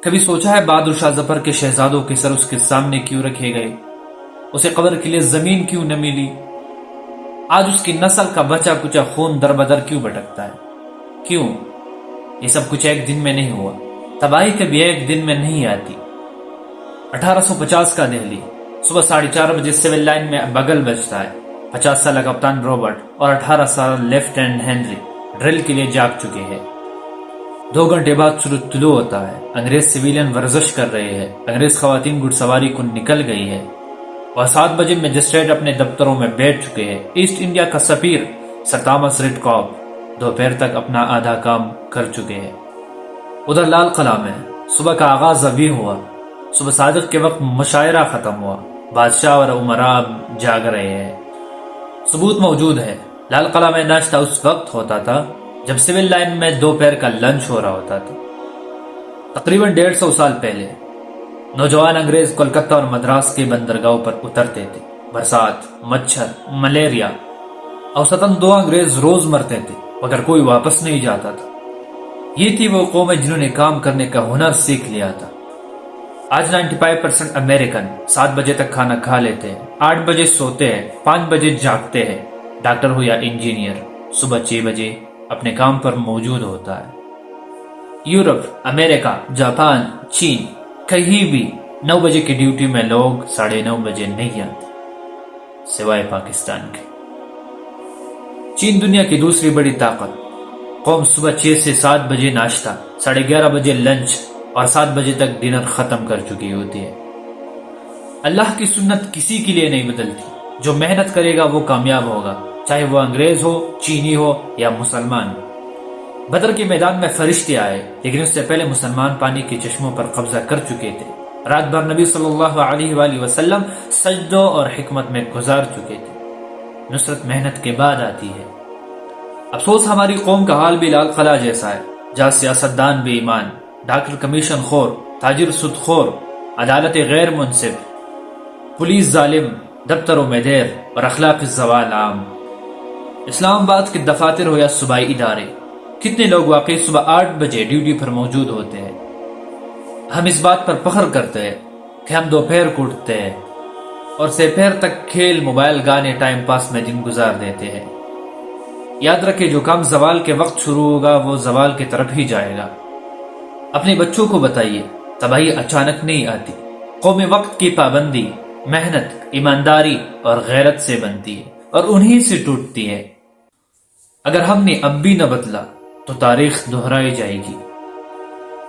کبھی سوچا ہے بہادر شاہ ظفر کے شہزادوں کے سر اس کے سامنے کیوں رکھے گئے؟ اسے قبر کے لیے زمین کیوں نہ ملی؟ آج اس کی نسل کا بچا کچا خون در بدر کیوں بھٹکتا ہے؟ کیوں؟ یہ سب کچھ ایک دن میں نہیں ہوا، تباہی کبھی ایک دن میں نہیں آتی۔ 1850 کا دہلی، صبح 4:30 بجے سول لائن میں بگل بجتا ہے۔ 50 سالہ کپتان رابرٹ اور 18 سالہ لیفٹیننٹ ہنری ڈرل کے لیے جاگ چکے ہیں۔ 2 گھنٹے بعد سورج طلوع ہوتا ہے۔ انگریز سویلین ورزش کر رہے ہیں، انگریز خواتین گھڑ سواری کو نکل گئی ہے، اور 7 بجے مجسٹریٹ اپنے دفتروں میں بیٹھ چکے ہیں۔ ایسٹ انڈیا کا سفیر سر تامس ریڈکاپ دوپہر تک اپنا آدھا کام کر چکے ہیں۔ ادھر لال قلعہ میں صبح کا آغاز ابھی ہوا۔ صبح صادق کے وقت مشاعرہ ختم ہوا، بادشاہ اور امراء جاگ رہے ہیں۔ ثبوت موجود ہے، لال قلعہ میں ناشتہ اس وقت ہوتا تھا جب سول لائن میں دوپہر کا لنچ ہو رہا ہوتا تھا۔ تقریباً 150 سال پہلے نوجوان انگریز کولکتہ اور مدراس کے بندرگاہوں پر اترتے تھے۔ برسات، مچھر، ملیریا، اوسطاً 2 انگریز روز مرتے تھے مگر کوئی واپس نہیں جاتا تھا۔ یہ تھی وہ قومیں جنہوں نے کام کرنے کا ہنر سیکھ لیا تھا۔ آج 95% امریکن 7 بجے تک کھانا کھا لیتے ہیں، 8 بجے سوتے ہیں، 5 بجے جاگتے ہیں۔ ڈاکٹر ہو یا انجینئر صبح 6 بجے اپنے کام پر موجود ہوتا ہے۔ یورپ، امریکہ، جاپان، چین، کہیں بھی 9 بجے کی ڈیوٹی میں لوگ 9:30 بجے نہیں آتے، سوائے پاکستان کے۔ چین دنیا کی دوسری بڑی طاقت۔ قوم صبح 6 سے 7 بجے ناشتہ، 11:30 بجے لنچ اور 7 بجے تک ڈنر ختم کر چکی ہوتی ہے۔ اللہ کی سنت کسی کے لیے نہیں بدلتی، جو محنت کرے گا وہ کامیاب ہوگا، چاہے وہ انگریز ہو، چینی ہو یا مسلمان۔ بدر کے میدان میں فرشتے آئے، لیکن اس سے پہلے مسلمان پانی کے چشموں پر قبضہ کر چکے تھے۔ رات بھر نبی صلی اللہ علیہ وآلہ وسلم سجدوں اور حکمت میں گزار چکے تھے۔ نصرت محنت کے بعد آتی ہے۔ افسوس ہماری قوم کا حال بھی لال قلعہ جیسا ہے، جہاں سیاستدان بے ایمان، ڈاکٹر کمیشن خور، تاجر سود خور، عدالت غیر منصف، پولیس ظالم، دفتروں میں دیر اور اخلاق زوال عام۔ اسلام آباد کے دفاتر ہو یا صوبائی ادارے، کتنے لوگ واقعی صبح 8 بجے ڈیوٹی پر موجود ہوتے ہیں۔ ہم اس بات پر فخر کرتے ہیں کہ ہم دوپہر کو اٹھتے ہیں اور سپہر تک کھیل، موبائل، گانے، ٹائم پاس میں دن گزار دیتے ہیں۔ یاد رکھیں جو کام زوال کے وقت شروع ہوگا وہ زوال کی طرف ہی جائے گا۔ اپنے بچوں کو بتائیے تباہی اچانک نہیں آتی، قوم وقت کی پابندی، محنت، ایمانداری اور غیرت سے بنتی ہے اور انہی سے ٹوٹتی ہے۔ اگر ہم نے اب بھی نہ بدلا تو تاریخ دہرائی جائے گی۔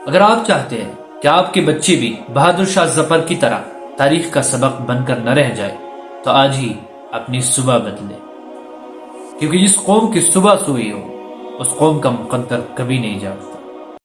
اگر آپ چاہتے ہیں کہ آپ کے بچے بھی بہادر شاہ ظفر کی طرح تاریخ کا سبق بن کر نہ رہ جائے تو آج ہی اپنی صبح بدلے، کیونکہ جس قوم کی صبح سوئی ہو اس قوم کا مقدر کبھی نہیں جاگتا۔